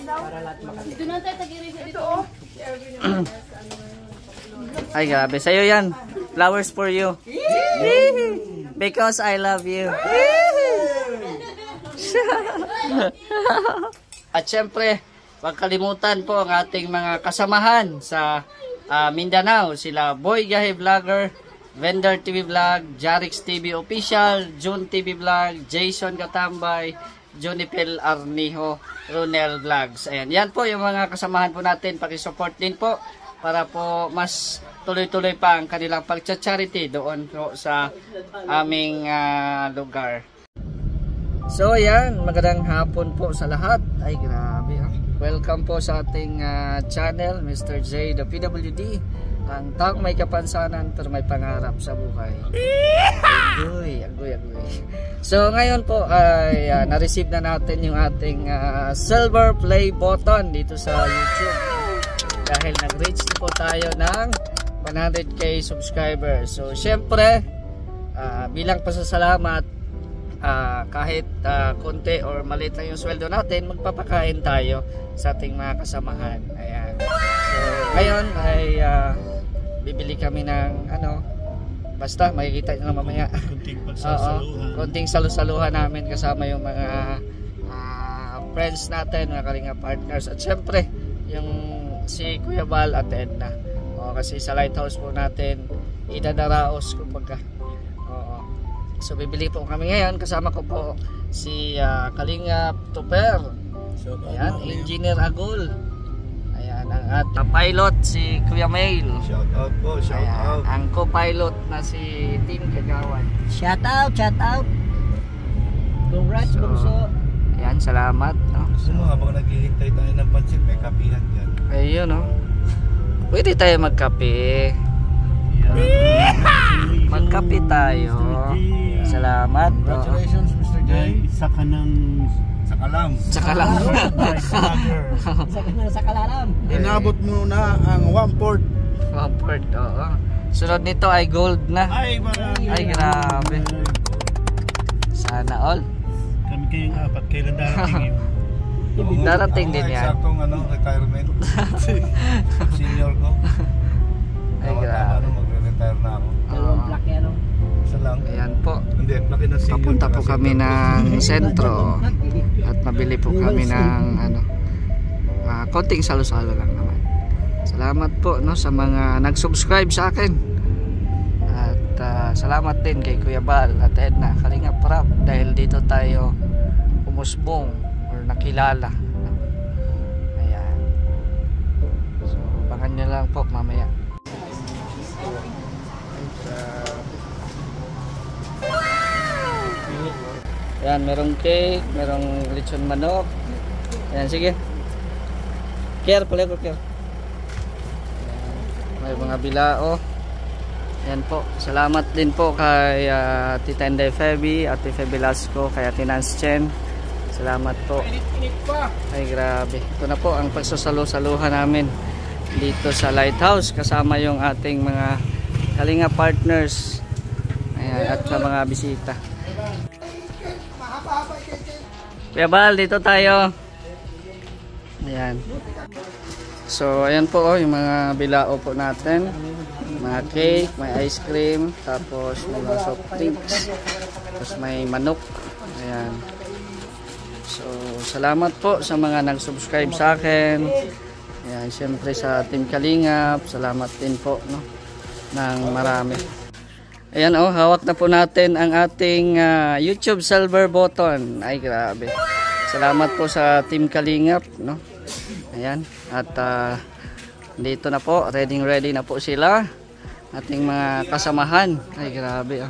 Dito na tayo tagiri sa dito. Ay, grabe. Sa'yo yan. Flowers for you. Because I love you. At syempre, huwag kalimutan po ang ating mga kasamahan sa Mindanao. Sila Boy Gahe Vlogger, Vendor TV Vlog, Jarix TV Official, June TV Vlog, Jason Katambay, Junipel Arnijo, Runel Vlogs. Ayan, yan po yung mga kasamahan po natin. Pakisupport din po para po mas tuloy-tuloy pa ang kanilang pag-charity doon po sa aming lugar. So ayan, magandang hapon po sa lahat. Ay grabe welcome po sa ating channel, Mr. J, the PWD. Ang taong may kapansanan pero may pangarap sa buhay. Agoy. So ngayon po ay na-receive na natin yung ating silver play button dito sa YouTube. Dahil nag-reach po tayo ng 100k subscribers. So syempre bilang pasasalamat, kahit konti or maliit lang yung sweldo natin, magpapakain tayo sa ating mga kasamahan. Ayan. So ngayon ay bibili kami ng basta makikita nyo na mamaya. Konting salusaluhan namin kasama yung mga friends natin, mga kalinga partners, at syempre yung si Kuya Bal at Edna. Kasi sa lighthouse po natin idadaraos kumbaga. So bibili po kami ngayon, kasama ko po si Kalinga Tuper. Ayan, Engineer Agul. Ayan, ang ating pilot si Kuya Mail. Shout out po, shout out. Ang co-pilot na si Team Kagawan. Shout out. Congrats, Bunso. Ayan, salamat. Gusto mo habang naghihintay tayo ng pansit, may kapihan dyan. Ayun pwede tayo magkape. Magkape tayo. Salamat. Congratulations, Mr. J. Sakalang. Inabot mo na ang 1/4. 1/4, oo. Sunod nito ay gold na. Ay, marami. Ay, grabe. Sana all. Kami kayong apat, kailan darating yun? Darating din yan. Saktong retirement. Senior ko. Ay, grabe. Magre-retire na ako. Isa lang. Ayan po. Hindi, laki na senior. Papunta po kami ng sentro. At mabili po kami ng konting salo-salo lang naman. Salamat po sa mga nag-subscribe sa akin. At salamat din kay Kuya Bal at Edna, Kalinga Prab, dahil dito tayo umusbong or nakilala. Ayan. So, abangan nyo lang po mamaya. Ayan, merong cake, merong lechon manok. Ayan, sige. Careful. Ayan, may mga bilao. Ayan po. Salamat din po kay Tita Inday Feby, Ate Feby Lasco, kay Ate Nance Chen. Salamat po. Ay, grabe. Ito na po ang pagsasalo-saluhan namin dito sa lighthouse. Kasama yung ating mga kalinga partners. Ayan, at sa mga bisita. Kuya Bal, dito tayo. Ayan. So, ayan po yung mga bilao po natin. Mga cake, may ice cream, tapos may mga soft drinks, tapos may manok. Ayan. So, salamat po sa mga nag-subscribe sa akin. Ayan, siyempre sa Team Kalingap, salamat din po ng marami. Ayan hawak na po natin ang ating YouTube silver button. Ay, grabe. Salamat po sa Team Kalingap, Ayan, at dito na po, ready na po sila. Ating mga kasamahan. Ay, grabe.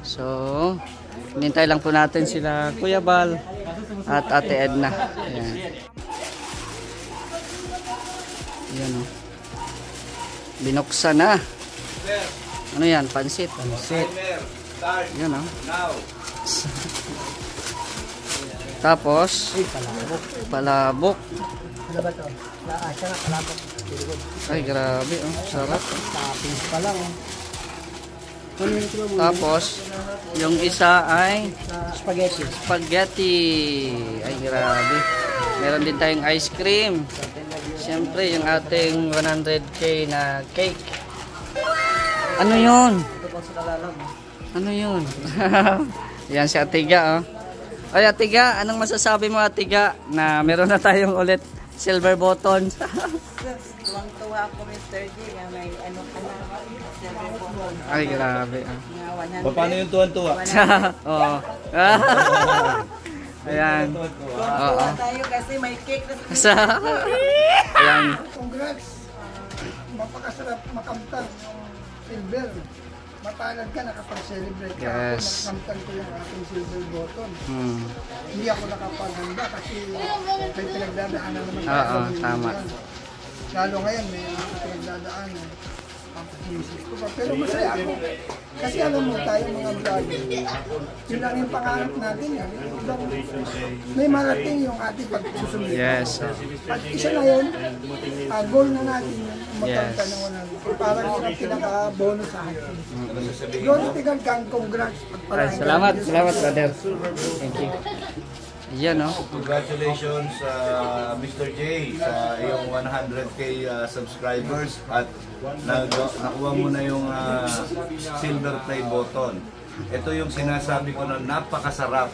So, hinintay lang po natin sila Kuya Bal at Ate Edna. Ayan. Ayan binuksan na. Ano yan? Pansit. Yan Tapos palabok. Ay, grabe sarap. Tapos yung isa ay spaghetti. Ay, grabe. Meron din tayong ice cream. Siyempre, yung ating 100k na cake. Ano yun? Ano yun? Yan si Atiga, oh. Ay, Atiga, anong masasabi mo, Atiga, na meron na tayong ulit silver button? Tuwang-tuwa ako, Mr. G. May ano ka na, silver button. Ay, grabe. Paano yung tuwan-tuwa? Oo. Ayan. Tuwang-tuwa tayo kasi may cake na Ayan. Congrats! Mapakasarap makamtan yung silver. Matalag ka nakapag-celebrate ka. Yes. Makamtan ko yung ating silver button. Hindi ako nakapaghanda kasi may pinagdadaanan naman Oo, tama. Lalo ngayon may pinagdadaanan. Pampasisis ko pa. Pero masaya ako. Kasi alam mo tayo mga vlogger. Yun lang yung pangarap natin. May marating yung ating pagsusunod. Yes. At isa na yun, goal na natin yun. Magkanta Yes. ng 100. Parang yun ang pinaka-bonus sa akin. Glory tigang kang congrats. Ay, salamat, brother. Thank you. Ayan, no? Congratulations Mr. J sa iyong 100k subscribers at nakuha mo na yung silver play button. Ito yung sinasabi ko na napakasarap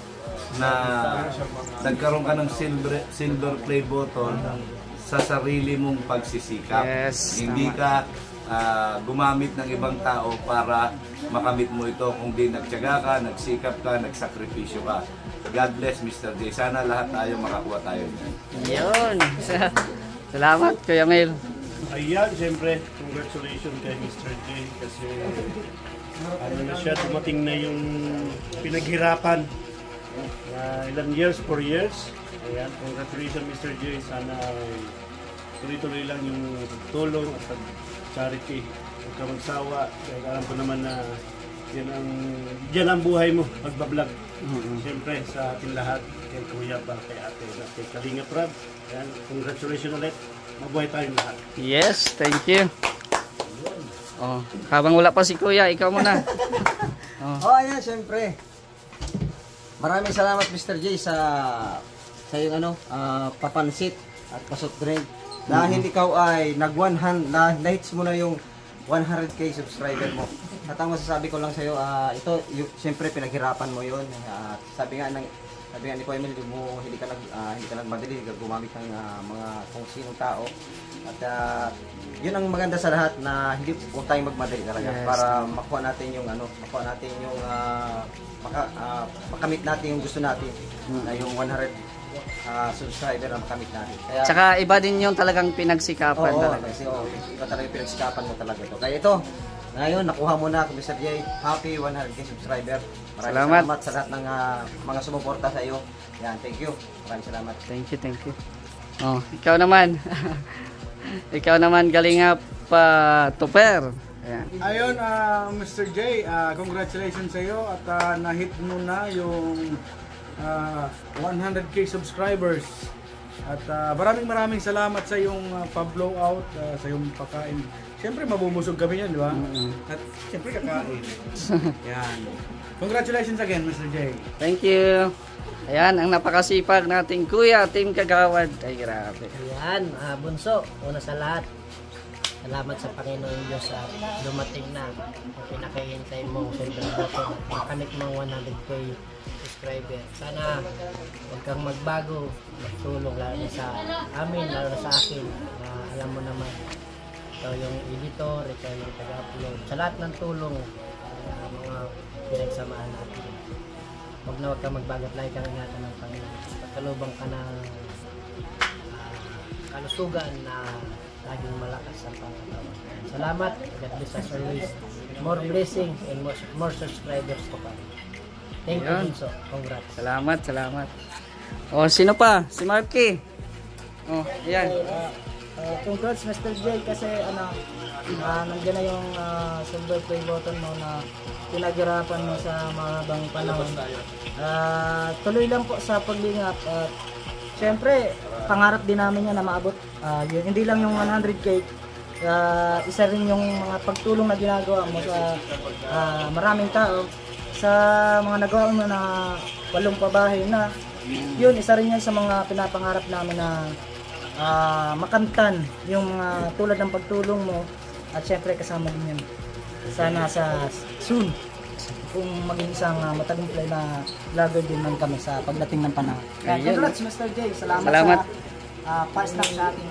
na nagkaroon ka ng silver play button sa sarili mong pagsisikap. Yes, Hindi ka gumamit ng ibang tao para makamit mo ito, kung di nagtiyaga ka, nagsikap ka, nagsakripisyo ka. God bless Mr. J. Sana lahat tayo makakuha tayo niyan. Yun. Salamat, Kuya Mel. Ayan, siyempre, congratulations kay Mr. J kasi ano na siya, dumating na yung pinaghirapan. Ilang years, 4 years. Ayan, congratulations Mr. J. Sana tuloy-tuloy lang yung tulong at charity. Huwag ka magsawa. Kaya alam ko naman na yan ang buhay mo, magbablog. Siyempre sa ating lahat, kay Kuya pa, kay Ate, at kay Kalinga Prab. Ayan, congratulations ulit. Mabuhay tayong lahat. Yes, thank you. Oh, habang wala pa si Kuya, ikaw muna. Ayan, siyempre. Maraming salamat Mr. J sa yung papansit at pasot drink. Dahil ikaw ay na-hits mo na yung 100k subscriber mo. At ang masasabi ko lang sa iyo, siyempre pinaghirapan mo 'yon. Sabi nga ni Kuya Emil, hindi ka nagmadali, gumamit ng mga kung sinong tao. At yun ang maganda sa lahat, na hindi huwag tayong magmadali talaga. Yes. Para makuha natin yung makamit natin yung gusto natin, na yung 100 subscriber na makamit natin. Kaya, tsaka iba din yung talagang pinagsikapan talaga. Kasi iba talaga yung pinagsikapan mo talaga ito. Kaya ito, ngayon nakuha mo na, Mr. J. Happy 100k subscriber. Maraming salamat sa lahat ng mga sumuporta sa iyo. Yan, thank you. Maraming salamat. Thank you. Oh, ikaw naman. Ikaw naman, Kalinga pa Tupper. Ayan. Ayun, Mr. J, congratulations sa iyo at na-hit mo na yung 100k subscribers. At maraming salamat sa iyong pa-blow out, sa iyong pagkain. Siyempre mabubusog kami yan, di ba? At siyempre kakain. Yan. Congratulations again, Mr. J. Thank you. Ayan, ang napakasipag nating Kuya, Team Kagawad. Ay, grabe. Ayan, Bunso, una sa lahat, salamat sa Panginoon Diyos sa dumating na pinakahihintay mong silver button. Makamit mong 100k subscriber. Sana huwag kang magbago, magtulong lalo na sa amin, lalo na sa akin. Alam mo naman, ikaw yung editor, ikaw yung taga-upload. Sa lahat ng tulong, mga pinagsamahan natin. Huwag kang magbago at lagi kang ingatan ng Panginoon. Pagkalubang ka ng kalusugan na laging malakas sa pagkatawa. Salamat. God bless us always. More blessings and more subscribers to come. Thank you, Bunso. Congrats. Salamat. O, sino pa? Si Marky. Oh, ayan. Congrats Mr. J kasi nandiyan na yung silver play button mo na pinaghirapan mo sa mahabang panahon. Tuloy lang po sa paglingap. Siyempre, pangarap din namin yan na maabot. Hindi lang yung 100k. Isa rin yung mga pagtulong na ginagawa mo sa maraming tao. Sa mga nagawa mo na walong pabahay na, yun, isa rin yan sa mga pinapangarap namin na makamtan yung tulad ng pagtulong mo at syempre kasama din yan sana sa soon kung maging isang matagumpay na vlogger din man kami sa pagdating ng panahon. Ayun. Congrats Mr. J, salamat. Sa pass sa atin.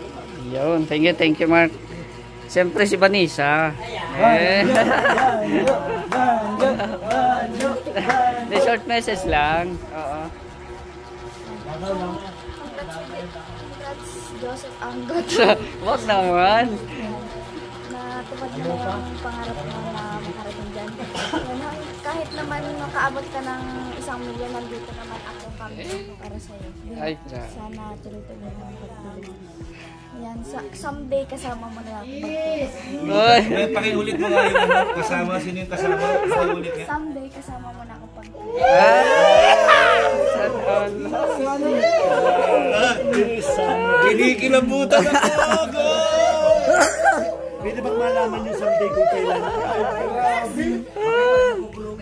Yun, thank you Mark. Siyempre si Vanessa. May short message lang. Oo. Congrats, Joseph Anggot. Wag naman. Natupad mo yung pangarap mo na makarating dyan. Yan, kahit naman makaabot ka ng 1 milyon, nandito naman ako kami para sa'yo. Ay, Sana tuloy-tuloy mo ang pagtulong. Yan, someday kasama mo na ako magtulong. Oy. Pakiulit mo nga yung kasama. Sino yung kasama? Pakiulit nga. Someday kasama mo na ako pagtulong. Kinikilabutan ako! Pwede bang malaman yung someday kung kailan?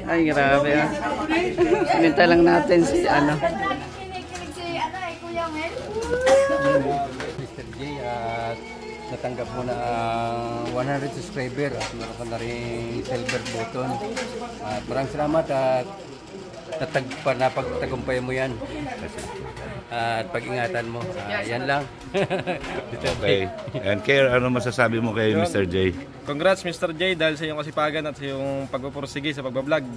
Ay, grabe ah. Sinintay lang natin si ano. Kinikilig si Kuya Mel. Mr. J, at natanggap mo na 100 subscriber at meron ka na rin silver button. At maraming salamat at napagtagumpay mo yan. At pag-ingatan mo. Yan lang. Okay. And Care, ano masasabi mo kay Mr. J? Congrats Mr. J dahil sa iyong kasipagan at sa iyong pagpupursige sa pagbablog.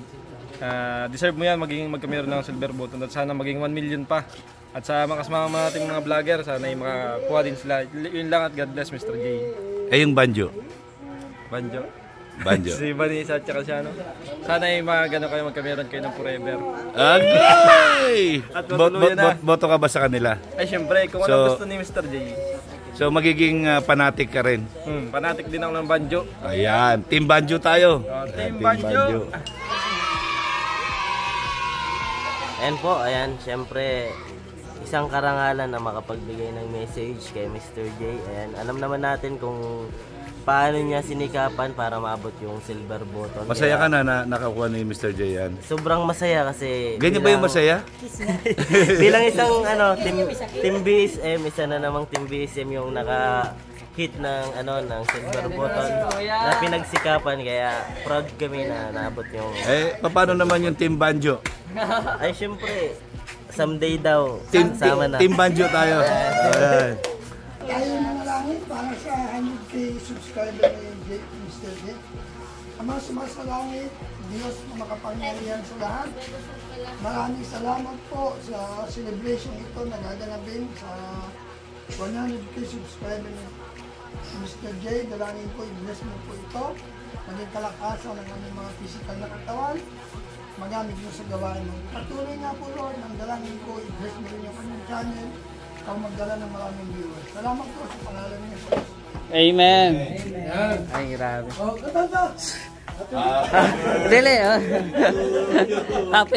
Deserve mo yan magkameron ng silver button at sana maging 1 million pa. At sa mga kasama nating mga vlogger, sana ay makakuha din sila. Yun lang at God bless Mr. J. Yung banjo. Banjo. Banjo. Si Vanessa at saka siya, no? Sana ay magano kayo magkameron kayo ng forever. Okay! At matuluyan na. Boto ka ba sa kanila? Ay syempre, kung ano gusto ni Mr. J. So magiging fanatic ka rin? Fanatic din ako ng banjo. Ayan, Team Banjo tayo. Team Banjo. Ayan po, ayan, syempre isang karangalan na makapagbigay ng message kay Mr. J. Ayan, alam naman natin kung paano niya sinikapan para maabot yung silver button. Masaya ka na nakakuha ni Mr. J yan? Sobrang masaya kasi... Ganyan ba yung masaya? Bilang isang team BSM, isa na namang team BSM yung naka-hit ng silver button na pinagsikapan, kaya proud kami na naabot yung... Paano naman yung Team Banjo? Ay, syempre, someday daw, sama na. Team Banjo tayo. Ayan. Tayo nanalangin para sa 100k subscriber ni Mr. J. Ama sumasalangit, Diyos na makapangyarihan sa lahat. Maraming salamat po sa celebration ito na gaganapin sa 100k subscriber ni Mr. J. Dalangin ko, i-bless mo po ito. Maging kalakasan ng aming mga physical na katawan. Magamit mo sa gawain mo. Patuloy nga po Lord, ang dalangin ko, i-bless mo rin yung kanyang channel. Ikaw magdala ng maraming viewers. Salamat po sa pangalan niya. Amen. Ay, grabe. Dili,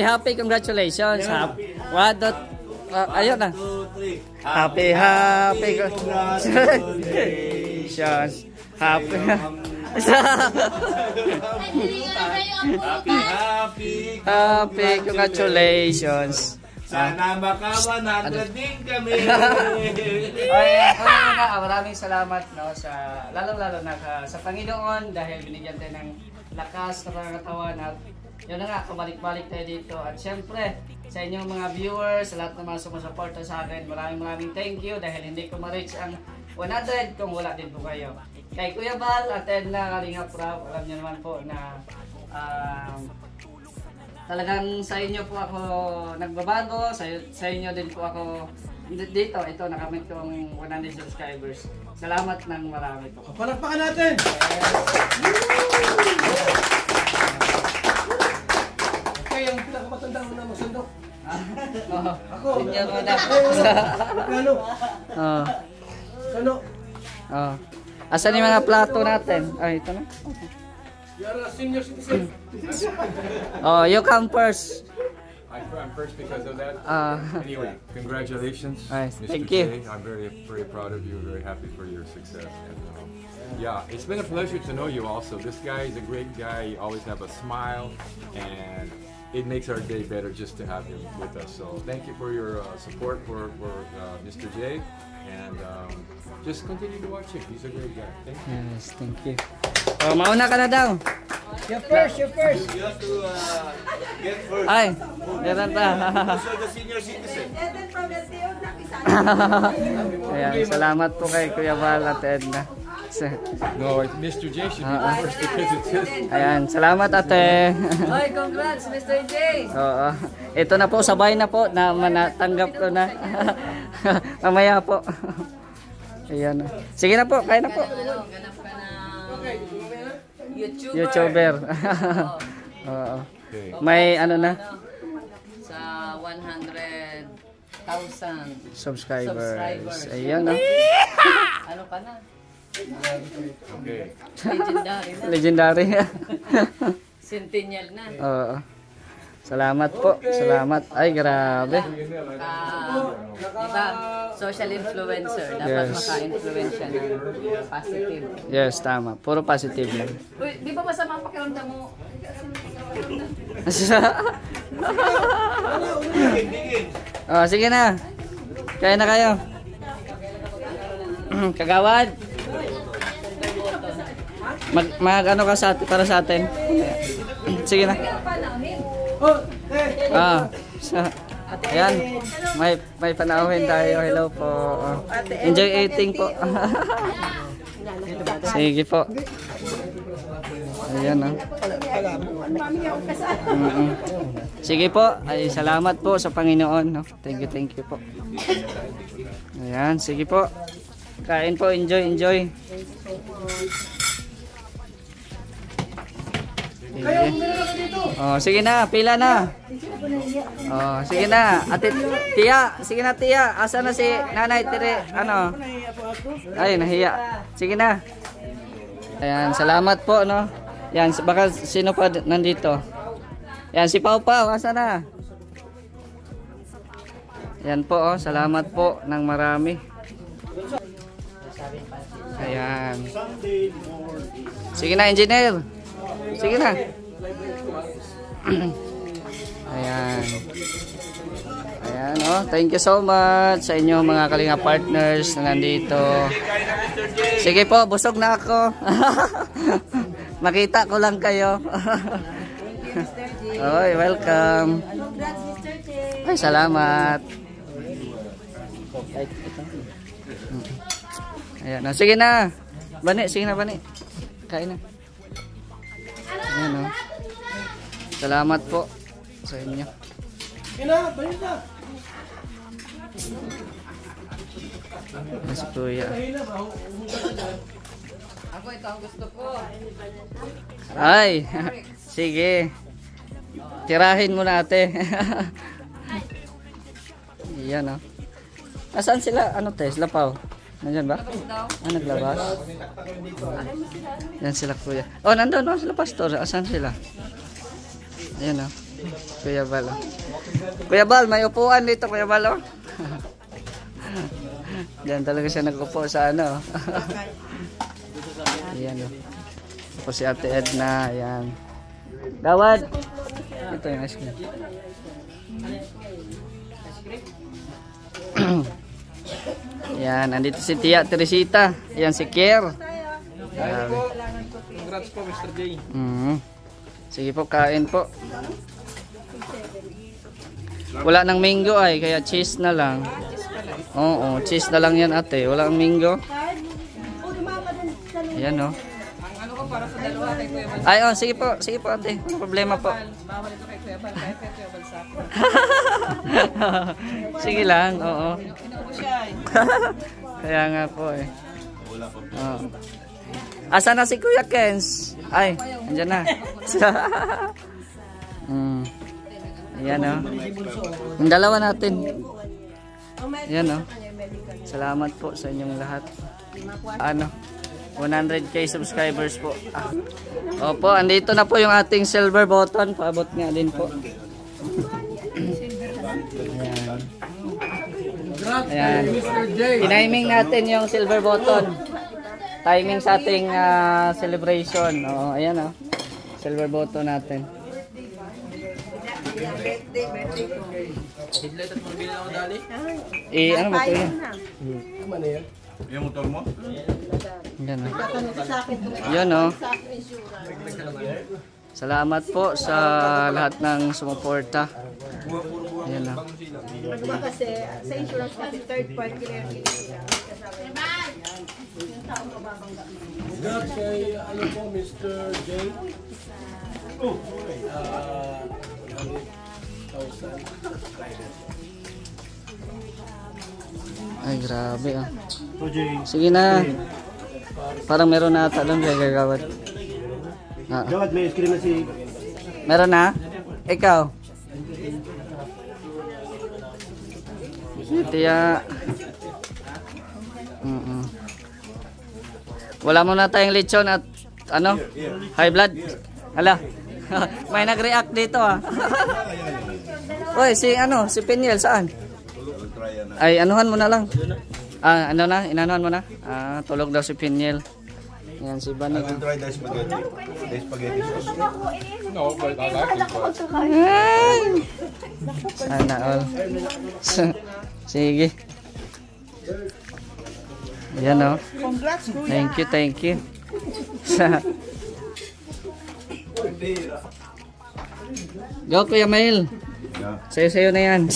happy congratulations. Ayun na. Happy congratulations. Happy congratulations. Sana maka-100 din kami. Maraming salamat sa lalong-lalo na sa Panginoon dahil binigyan tayo ng lakas na pangatawan at yun na nga, kabalik-balik tayo dito. At syempre, sa inyong mga viewers, sa lahat ng mga sumusuporta sa akin, maraming thank you dahil hindi ko ma-reach ang 100 kung wala din po kayo. Kay Kuya Bal at na Kalinga Prab, alam niyo naman po na talagang sa inyo po ako nagbabago, sa inyo din po ako dito, ito nakamit kong 100 subscribers. Salamat ng marami po. Palakpakan natin! Okay, ang pinakamatanda mo na masundok. Ako. Tingnan mo na. Ano? Ano? Asan yung mga plato natin? Ay, ito na. You're a senior citizen. Oh, you come first. I'm first because of that. Anyway, congratulations, Nice. Mr. Thank J. you. I'm very proud of you. Very happy for your success. And, yeah, it's been a pleasure to know you. Also, this guy is a great guy. You always have a smile, and it makes our day better just to have him with us. So thank you for your support for Mr. J, and just continue to watch him. He's a great guy. Thank you. Yes, thank you. Oh, mauna ka na daw. You first. You have to get first. Ay, meron pa. So the senior citizen. Ayan, salamat po kay Kuya Val at Edna. No, Mr. J should be first because it's his. Ayan, salamat ate. Hoy, congrats Mr. J. Oo. Ito na po, sabay na po na natanggap ko na. Mamaya po. Ayan. Sige na po, kaya na po. Ganap ka na YouTuber. Oo. May ano na? Sa 100,000 subscribers. Ayan na. Ano ka na? Okay. Legendary. Legendary. Centennial na. Oo. Salamat po. Salamat. Ay, grabe. Diba, social influencer. Dapat Yes. maka-influensya ng positive. Yes, tama. Puro positive lang. Uy, di ba masama ang pakiramdam mo? Oh, sige na. Kaya na kayo. Kagawad. Mag ano ka para sa atin? Sige na. Ayan. May panauhin tayo. Hello po. Enjoy eating po. Sige po. Ayan ah. Sige po. Ay, salamat po sa Panginoon. No? Thank you po. Ayan, sige po. Kain po, enjoy. Sige. Oh, sige na, pila na. Oh, sige na. Ate Tia, sige na Tia. Asa na si Nanay Tere? Ano? Ay, nahiya. Sige na. Ayan, salamat po, no. Yan, baka sino pa nandito? Yan, si Pau Pau, asa na? Yan po, oh, salamat po ng marami. Ayan. Sige na, engineer. Sige na. Ayan. Ayan, oh. Thank you so much sa inyo mga Kalinga partners na nandito. Sige po, busog na ako. Makita ko lang kayo. Oy, welcome. Ay, salamat. Ayan, oh. Sige na. Bani, sige na, Bani. Kain na. Ayan, oh. Salamat po sa inyo. Mas kuya. Ako, ito ang gusto ko. Ay, sige. Tirahin mo na ate. Iyan, oh. Nasaan sila? Ano te? Sila Pao? Nandyan ba? Naglabas? Yan sila kuya. Oh, nandun oh, sila pastor. Asan sila? Ayan oh. Kuya Bal. Oh. Kuya Bal, may upuan dito Kuya Bal oh. Diyan talaga siya nag-upo sa ano. Ayan oh. Ako si Ate Edna. Ayan. Gawad. Ito yung ice cream. Yan, nandito si Tia Teresita. Yan si Kier. Congrats po Mr. J. Sige po, kain po. Wala nang mango ay, kaya cheese na lang. Oo, cheese na lang yan ate. Wala nang mango. Ayan o. Ano ko para sa dalawa kay Kuya Bal? Ay, oh, sige po ate. Walang problema po. Bawal ito kay Kuya Bal, kaya kay Kuya Bal sa akin. Sige lang, oo. Inuubo siya eh. Kaya nga po eh. Asa na si Kuya Kens? Ay, andyan na. Ayan o. Yung dalawa natin. Ayan o. Salamat po sa inyong lahat. Ano? 100k subscribers po. Opo, andito na po yung ating silver button. Paabot nga din po. Ayan. Tiniming natin yung silver button. Timing sa ating celebration. Oh, ayan oh. Silver button natin. Ano mo kuya? Yung motor mo? Yan o. Yan o. Salamat po sa lahat ng sumuporta. Yan o. Diba kasi, sa insurance kasi, third party na yung Congrats kay, ano po, Mr. J. Ay, grabe ah. Sige na. Parang meron na ata doon kay Gagawad. Gawad, may ice cream na si... Meron na? Ikaw? Tiya. Wala muna tayong lechon at ano? High blood. Hala. May nag-react dito ah. Oy, si Peniel saan? Ay, anuhan mo na lang. Ano na? Inanuhan mo na? Tulog daw si Peniel. Yan si Bani. I will try the spaghetti. The spaghetti sauce. No, but I like it. Sana all. Sige. Yan o. Congrats, kuya. Thank you. Go, Kuya Mail. Sayo na yan.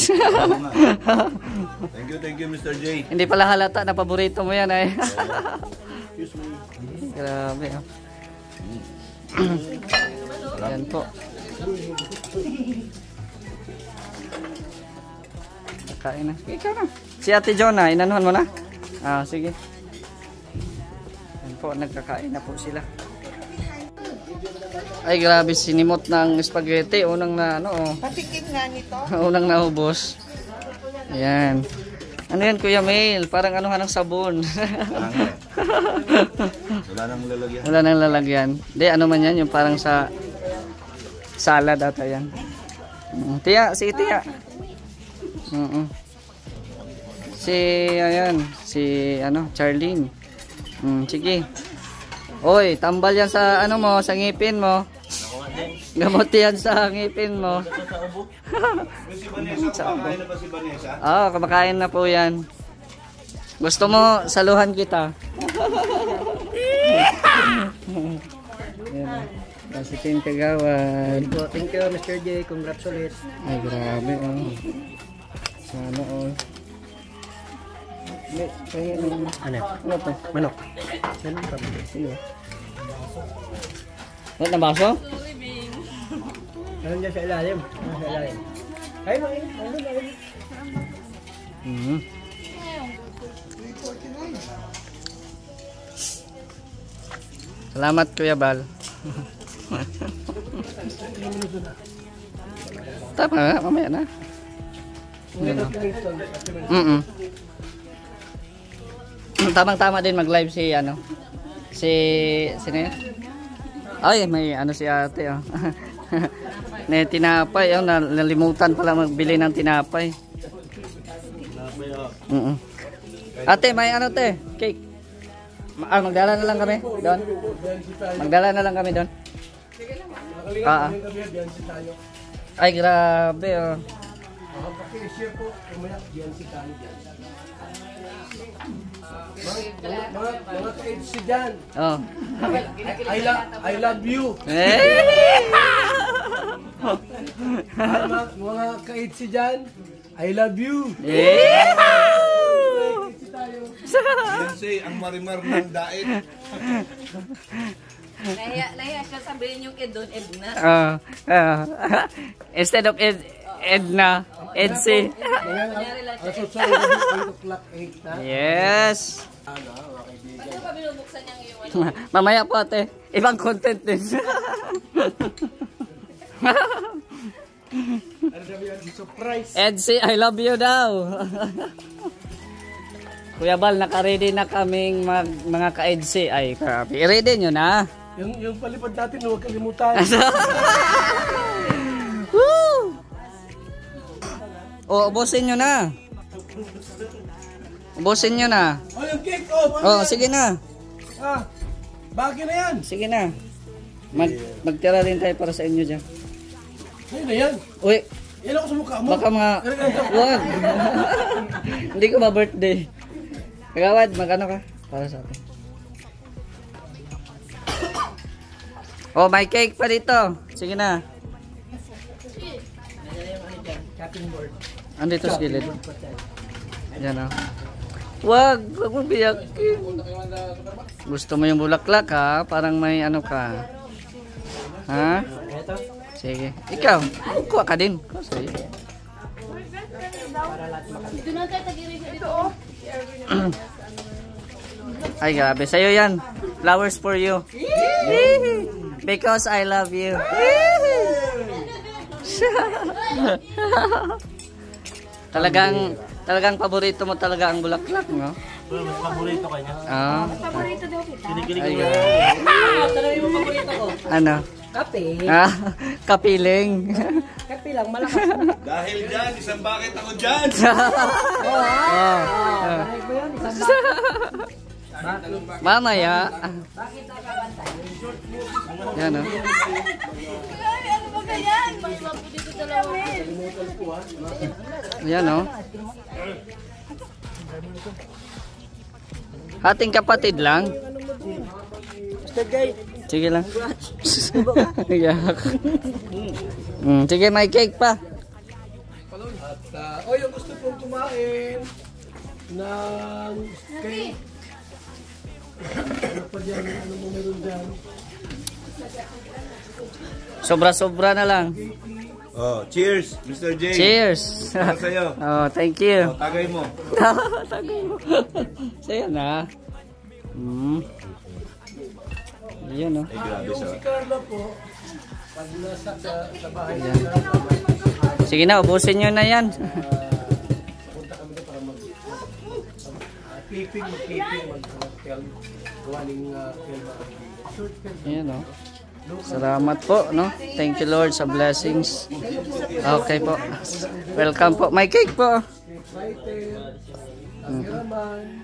Thank you, Mr. J. Hindi pala halata na paborito mo yan eh. Grabe oh. Yan po. Kain na. Ikaw na. Si Ate Jonah, inanuhan mo na? Sige. Yan po, nagkakain na po sila. Ay, grabe, sinimot ng spaghetti. Unang na, Patikim nga nito. unang naubos. Ayan. Ano yan, Kuya Mail? Parang anuhan ng sabon. Wala nang lalagyan. Wala nang lalagyan. Hindi, ano man yan, yung parang sa salad ata yan. Tiya, si Tiya. Si Charlene. Sige. Oy, tambal yan sa sa ngipin mo. Gamot yan sa ngipin mo. Si Vanessa, kumakain na ba si Vanessa? Kumakain na po yan. Gusto mo, saluhan kita. Si Tin Kagawad. Thank you, Mr. J. Congrats ulit. Ay, grabe oh. Sana all. Ano to? Manok. Sino? Ano na baso? Ano dyan sa ilalim? Kain mo. Salamat, Kuya Bal. Tama, mamaya na. Tamang-tama din mag-live si sino yan? Ay, may si ate oh. May tinapay oh, nalimutan pala magbili ng tinapay. Ate, may te? Cake. Magdala na lang kami doon. Magdala na lang kami doon. Ay, grabe oh. Mga ka-edsi dyan. I love you. Mga ka-edsi dyan. I love you. Beyonce, ang marimar ng dait. Nahiya siya sabihin yung Edon, Edna. Instead of Edna, Edsi. Yes. Pagka pa binubuksan niyang yung Mamaya po ate, ibang content din. Edsi, I love you daw. Kuya Bal, naka-ready na kaming mga ka-Edsi. Ay, grabe. I-ready nyo na. Yung palipad natin, huwag kalimutan. Ubusin nyo na. Ubusin nyo na. Yung cake, sige na. Bagay na yan. Sige na. Magtira rin tayo para sa inyo dyan. Ayun na yan. Uy, Ilan ko sa mukha mo? Baka mga... Wag! Hindi ko ma-birthday. Kagawad, magano ka? Para sa atin. Oh, may cake pa dito. Sige na. Cutting board. Andito sa gilid. Yan o. Wag mo biyakin. Gusto mo yung bulaklak ha? Parang may ano ka. Ha? Sige. Ikaw, kuha ka din. Sige. Ay, grabe. Sa'yo yan. Flowers for you. Because I love you. Talagang paborito mo talaga ang bulaklak, no? Mas paborito kanya. Ah. Paborito daw kita. Kinikilig ko. Talaga yung paborito ko. Ano? Kape. Ah, kapiling. Kape lang, malakas. Dahil dyan, isang bakit ako dyan! Oh. Bakit ba yun? Isang bakit? Mamaya. Bakit nakakantay? Yan o. Ay, ano ba ganyan? Masarap po dito dalawa. Yan o. Ating kapatid lang. Sige lang. Yak. Sige, may cake pa. At, yung gusto pong kumain ng cake. Ano pa dyan? Ano mo meron dyan? Sobra-sobra na lang. Oh, cheers, Mr. J. Cheers. Para sa'yo. Oh, thank you. Oh, tagay mo. Tagay mo. Sa'yo na. Yan o. Ay, grabe Yung sa... si Carla po, pag nasa sa bahay Ayan. nila, Sige na, ubusin nyo na yan. punta kami na para mag-keeping, mag-film, gawaling film. Short film. Ayan o. Salamat po, no? Thank you Lord sa blessings. Okay po. Welcome po. May cake po. Excited, cameraman,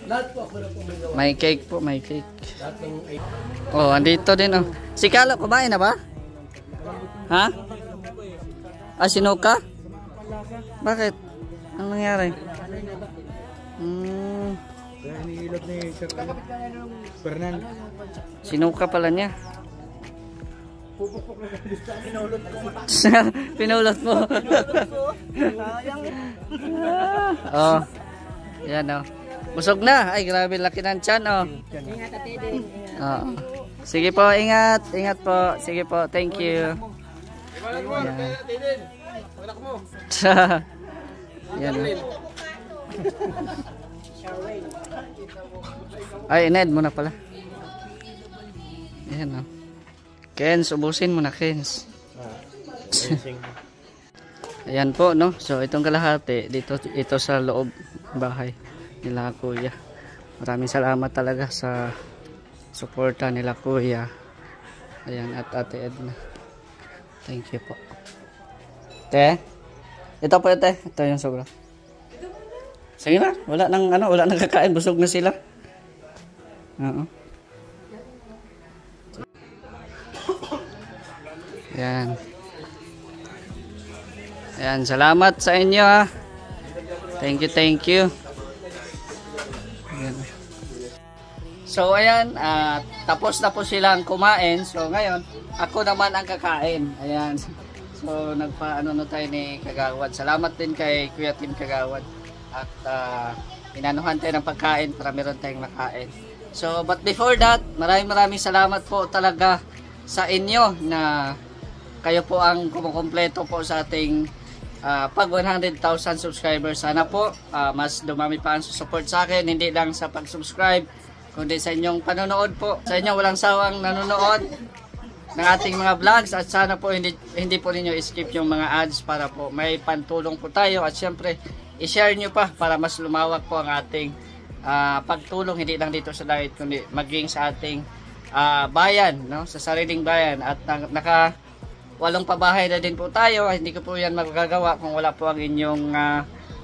lahat po ako na po may gawa. May cake po, may cake. Lahat ng Oh, andito din oh. Si Kalo, kumain na ba? Ha? Ah, sinuka? Bakit? Anong nangyari? Hinihilot ni Sir Fernan. Sinuka pala niya. Pinulot mo. Oh. Yan oh. Busog na. Ay, grabe laki ng tiyan oh. Oh. Sige po, ingat. Ingat po. Sige po, thank you. Yan. Yan. Ay, Ned mo na pala. Yan oh. Kens, ubusin mo na, Kens. Ayan po, no? So, itong kalahati, ito sa loob bahay nila Kuya. Maraming salamat talaga sa suporta nila Kuya. Ayan, at Ate Edna. Thank you po. Te? Ito po, Te. Ito yung sobra. Sige na, wala nang kakain. Busog na sila. Oo. Yan. Ayan, salamat sa inyo ha. Thank you. Ayan. So ayan, tapos na po silang kumain. So ngayon, ako naman ang kakain. Ayan. So nagpaano na tayo ni Kagawad. Salamat din kay Kuya Tim Kagawad. At inanuhan tayo ng pagkain para meron tayong makain. So but before that, maraming salamat po talaga sa inyo na kayo po ang kumukumpleto po sa ating pag 100,000 subscribers. Sana po mas dumami pa ang support sa akin, hindi lang sa pag-subscribe kundi sa inyong panonood po, sa inyong walang sawang nanonood ng ating mga vlogs. At sana po hindi po ninyo skip yung mga ads para po may pantulong po tayo. At syempre i-share nyo pa para mas lumawak po ang ating pagtulong, hindi lang dito sa diet kundi maging sa ating bayan, no? Sa sariling bayan. At naka 8 pabahay na din po tayo. Hindi ko po yan magagawa kung wala po ang inyong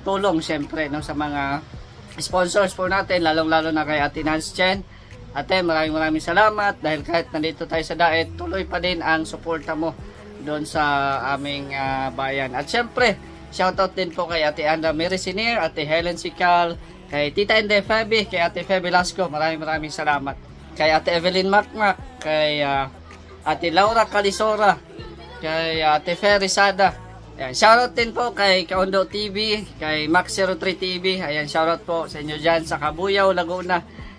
tulong syempre, no? Sa mga sponsors po natin, lalong-lalo na kay Ate Nance Chen. Ate, maraming salamat dahil kahit nandito tayo sa diet, tuloy pa din ang suporta mo doon sa aming bayan. At syempre, shoutout din po kay Ate Anda Merisiner, Ate Helen Sical, kay Tita Ende Feby, kay Ate Feby Lasco, maraming salamat. Kay Ate Evelyn Macmac, kay Ate Laura Calisora, kay Ate Ferry Sada. Ayan, shoutout din po kay Kaundo TV, kay Max03 TV. Ayan, shoutout po sa inyo dyan sa Cabuyao, Laguna.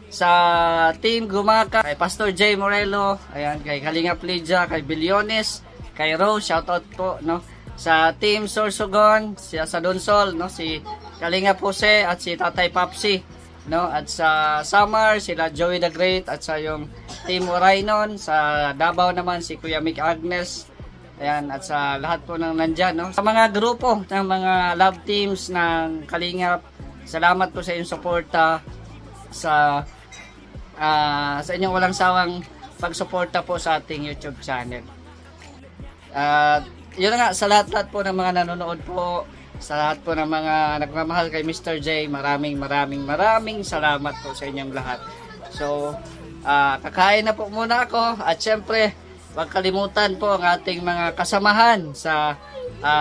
Sa Team Gumaka, kay Pastor J. Morelo, ayan, kay Kalingap Lydia, kay Bilyones, kay Rose, shoutout po, no? Sa Team Sorsogon, sa Donsol, no? Si Kalingap Jose at si Tatay Papsi, no? At sa Samar, sila Joey the Great, at sa yung Team Orainon, sa Davao naman si Kuya Mick Agnes. Ayan, at sa lahat po ng nandyan, no? Sa mga grupo ng mga love teams ng Kalingap, salamat po sa inyong suporta sa inyong walang sawang pagsuporta po sa ating YouTube channel. Yun nga, sa lahat-lahat po ng mga nanonood po, sa lahat po ng mga nagmamahal kay Mr. J, maraming salamat po sa inyong lahat. So, kakain na po muna ako, at syempre, huwag kalimutan po ang ating mga kasamahan sa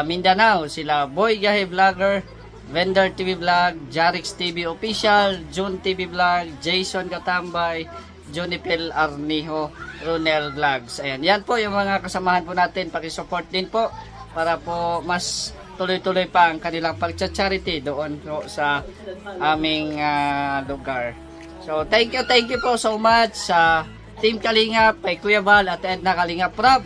Mindanao, sila Boy Gahe Vlogger, Vendor TV Vlog, Jarix TV Official, June TV Vlog, Jason Katambay, Junipel Arnijo, Runel Vlogs. Ayan, yan po yung mga kasamahan po natin. Pakisupport din po para po mas tuloy-tuloy pa ang kanilang pag-charity doon po sa aming lugar. So, thank you po so much sa Team Kalingap, kay Kuya Val at Edna Kalingap Rob,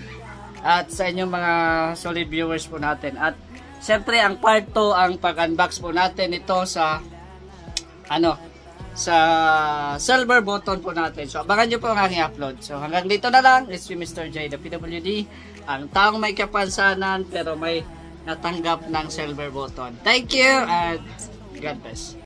at sa inyong mga solid viewers po natin. At siyempre, ang part 2, ang pag-unbox po natin ito sa sa silver button po natin. So, abangan nyo po ang aking upload. So, hanggang dito na lang. It's me, Mr. J, the PWD. Ang taong may kapansanan pero may natanggap ng silver button. Thank you and God bless.